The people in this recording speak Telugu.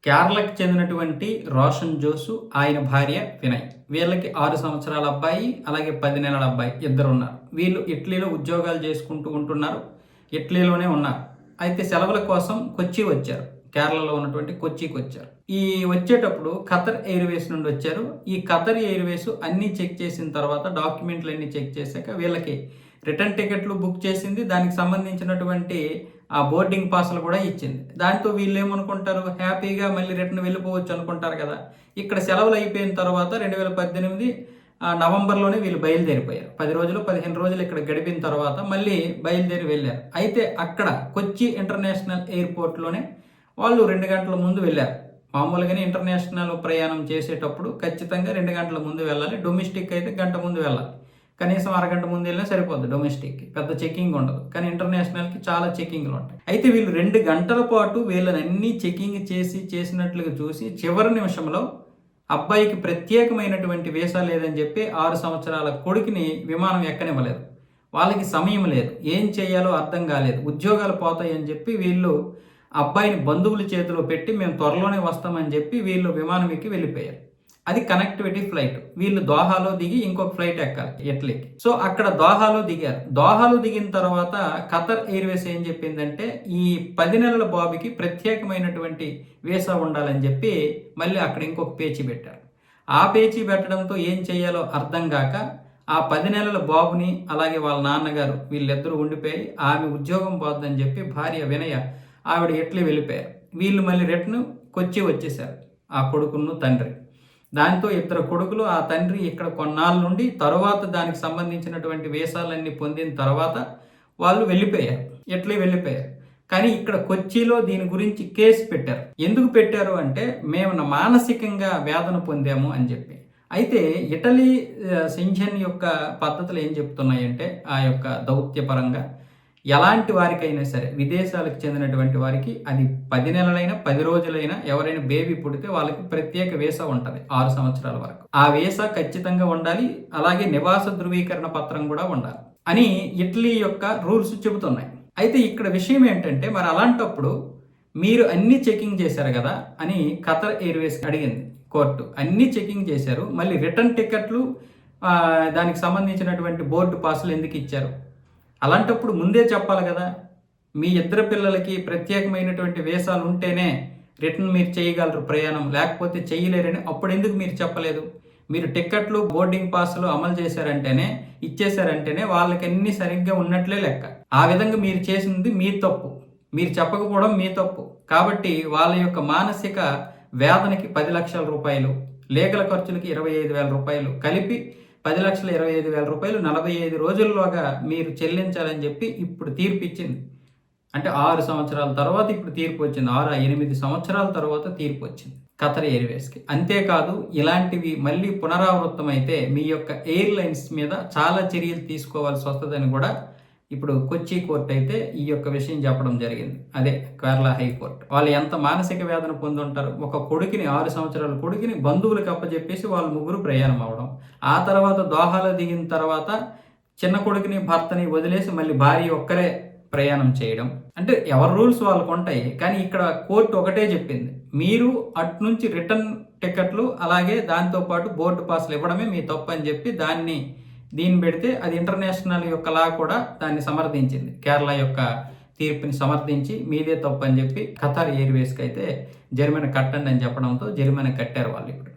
కేరళకి చెందినటువంటి రోషన్ జోసు, ఆయన భార్య వినయ్. వీళ్ళకి 6 సంవత్సరాల అబ్బాయి, అలాగే 10 నెలల అబ్బాయి ఇద్దరున్నారు. వీళ్ళు ఇటలీలో ఉద్యోగాలు చేసుకుంటూ ఉంటున్నారు. ఇటలీలోనే ఉన్నారు. అయితే సెలవుల కోసం కొచ్చి వచ్చారు. కేరళలో ఉన్నటువంటి కొచ్చికి వచ్చారు. ఈ వచ్చేటప్పుడు ఖతర్ ఎయిర్వేస్ నుండి వచ్చారు. ఈ ఖతర్ ఎయిర్వేస్ అన్నీ చెక్ చేసిన తర్వాత, డాక్యుమెంట్లు అన్నీ చెక్ చేశాక వీళ్ళకి రిటర్న్ టికెట్లు బుక్ చేసింది. దానికి సంబంధించినటువంటి ఆ బోర్డింగ్ పాస్లు కూడా ఇచ్చింది. దాంతో వీళ్ళు ఏమనుకుంటారు, హ్యాపీగా మళ్ళీ రిటర్న్ వెళ్ళిపోవచ్చు అనుకుంటారు కదా. ఇక్కడ సెలవులు అయిపోయిన తర్వాత 2018 నవంబర్లోనే వీళ్ళు బయలుదేరిపోయారు. 10 రోజులు 15 రోజులు ఇక్కడ గడిపిన తర్వాత మళ్ళీ బయలుదేరి వెళ్ళారు. అయితే అక్కడ కొచ్చి ఇంటర్నేషనల్ ఎయిర్పోర్ట్లోనే వాళ్ళు 2 గంటల ముందు వెళ్ళారు. మామూలుగానే ఇంటర్నేషనల్ ప్రయాణం చేసేటప్పుడు ఖచ్చితంగా 2 గంటల ముందు వెళ్ళాలి. డొమెస్టిక్ అయితే గంట ముందు వెళ్ళాలి. కనీసం అరగంట ముందు వెళ్ళినా సరిపోద్ది. డొమెస్టిక్కి పెద్ద చెకింగ్ ఉండదు, కానీ ఇంటర్నేషనల్కి చాలా చెకింగ్లు ఉంటాయి. అయితే వీళ్ళు 2 గంటల పాటు వీళ్ళని అన్ని చెకింగ్ చేసినట్లుగా చూసి చివరి నిమిషంలో అబ్బాయికి ప్రత్యేకమైనటువంటి వీసా లేదని చెప్పి 6 సంవత్సరాల కొడుకుని విమానం ఎక్కనివ్వలేదు. వాళ్ళకి సమయం లేదు, ఏం చేయాలో అర్థం కాలేదు, ఉద్యోగాలు పోతాయని చెప్పి వీళ్ళు అబ్బాయిని బంధువుల చేతిలో పెట్టి మేము త్వరలోనే వస్తామని చెప్పి వీళ్ళు విమానం ఎక్కి వెళ్ళిపోయారు. అది కనెక్టివిటీ ఫ్లైట్. వీళ్ళు దోహాలో దిగి ఇంకొక ఫ్లైట్ ఎక్కాలి ఇటలీకి. సో అక్కడ దోహాలో దిగారు. దోహాలో దిగిన తర్వాత ఖతర్ ఎయిర్వేస్ ఏం చెప్పిందంటే, ఈ 10 నెలల బాబుకి ప్రత్యేకమైనటువంటి వీసా ఉండాలని చెప్పి మళ్ళీ అక్కడ ఇంకొక పేచీ పెట్టారు. ఆ పేచీ పెట్టడంతో ఏం చేయాలో అర్థం కాక ఆ 10 నెలల బాబుని, అలాగే వాళ్ళ నాన్నగారు వీళ్ళిద్దరూ ఉండిపోయి ఆమె ఉద్యోగం పోద్దని చెప్పి భార్య వినయ ఆవిడ ఇటలీ వెళ్ళిపోయారు. వీళ్ళు మళ్ళీ రిటర్న్ కొచ్చి వచ్చేసారు, ఆ కొడుకును తండ్రి. దాంతో 2 కొడుకులు, ఆ తండ్రి ఇక్కడ కొన్నాళ్ళ నుండి తరువాత దానికి సంబంధించినటువంటి వీసాలన్నీ పొందిన తర్వాత వాళ్ళు వెళ్ళిపోయారు, ఇటలీ వెళ్ళిపోయారు. కానీ ఇక్కడ కొచ్చిలో దీని గురించి కేసు పెట్టారు. ఎందుకు పెట్టారు అంటే, మేము మానసికంగా వేదన పొందాము అని చెప్పి. అయితే ఇటలీ సింజన్ యొక్క పద్ధతులు ఏం చెప్తున్నాయంటే, ఆ యొక్క దౌత్యపరంగా ఎలాంటి వారికైనా సరే, విదేశాలకు చెందినటువంటి వారికి అది 10 నెలలైనా 10 రోజులైనా ఎవరైనా బేబీ పుడితే వాళ్ళకి ప్రత్యేక వీసా ఉంటుంది 6 సంవత్సరాల వరకు. ఆ వీసా ఖచ్చితంగా ఉండాలి. అలాగే నివాస ధృవీకరణ పత్రం కూడా ఉండాలి అని ఇటలీ యొక్క రూల్స్ చెబుతున్నాయి. అయితే ఇక్కడ విషయం ఏంటంటే, మరి అలాంటప్పుడు మీరు అన్ని చెకింగ్ చేశారు కదా అని ఖతర్ ఎయిర్వేస్ అడిగింది కోర్టు. అన్ని చెకింగ్ చేశారు, మళ్ళీ రిటర్న్ టికెట్లు దానికి సంబంధించినటువంటి బోర్డు పాసులు ఎందుకు ఇచ్చారు? అలాంటప్పుడు ముందే చెప్పాలి కదా. మీ 2 పిల్లలకి ప్రత్యేకమైనటువంటి వీసాలు ఉంటేనే రిటర్న్ మీరు చేయగలరు ప్రయాణం, లేకపోతే చేయలేరని అప్పుడు ఎందుకు మీరు చెప్పలేదు? మీరు టికెట్లు బోర్డింగ్ పాస్లు అమలు చేశారంటేనే, ఇచ్చేశారంటేనే వాళ్ళకి అన్ని సరిగ్గా ఉన్నట్లే లెక్క. ఆ విధంగా మీరు చేసింది మీ తప్పు, మీరు చెప్పకపోవడం మీ తప్పు. కాబట్టి వాళ్ళ యొక్క మానసిక వేదనకి 10 లక్షల రూపాయలు, లీగల్ ఖర్చులకి 25,000 రూపాయలు కలిపి 10,25,000 రూపాయలు 45 రోజుల్లోగా మీరు చెల్లించాలని చెప్పి ఇప్పుడు తీర్పు ఇచ్చింది. అంటే 6 సంవత్సరాల తర్వాత ఇప్పుడు తీర్పు వచ్చింది. 8 సంవత్సరాల తర్వాత తీర్పు వచ్చింది ఖతర్ ఎయిర్వేస్కి. అంతేకాదు, ఇలాంటివి మళ్ళీ పునరావృతం అయితే మీ యొక్క ఎయిర్లైన్స్ మీద చాలా చర్యలు తీసుకోవాల్సి వస్తుందని కూడా ఇప్పుడు కొచ్చి కోర్టు అయితే ఈ యొక్క విషయం చెప్పడం జరిగింది. అదే కేరళ హైకోర్టు. వాళ్ళు ఎంత మానసిక వేదన పొందుంటారు. ఒక కొడుకుని, 6 సంవత్సరాల కొడుకుని బంధువులకు అప్పచెప్పేసి వాళ్ళు ముగ్గురు ప్రయాణం అవడం, ఆ తర్వాత దోహాలో దిగిన తర్వాత చిన్న కొడుకుని భర్తని వదిలేసి మళ్ళీ భార్య ఒక్కరే ప్రయాణం చేయడం. అంటే ఎవరి రూల్స్ వాళ్ళకు ఉంటాయి. కానీ ఇక్కడ కోర్టు ఒకటే చెప్పింది, మీరు అటు నుంచి రిటర్న్ టికెట్లు అలాగే దాంతోపాటు బోర్డు పాస్లు ఇవ్వడమే మీ తప్పు అని చెప్పి దీన్ని పెడితే అది ఇంటర్నేషనల్ యొక్క లా కూడా దాన్ని సమర్థించింది. కేరళ యొక్క తీర్పుని సమర్థించి మీదే తప్పు అని చెప్పి ఖతర్ ఎయిర్వేస్కి అయితే జరిమానా కట్టండి అని చెప్పడంతో జరిమానా కట్టారు వాళ్ళు ఇప్పుడు.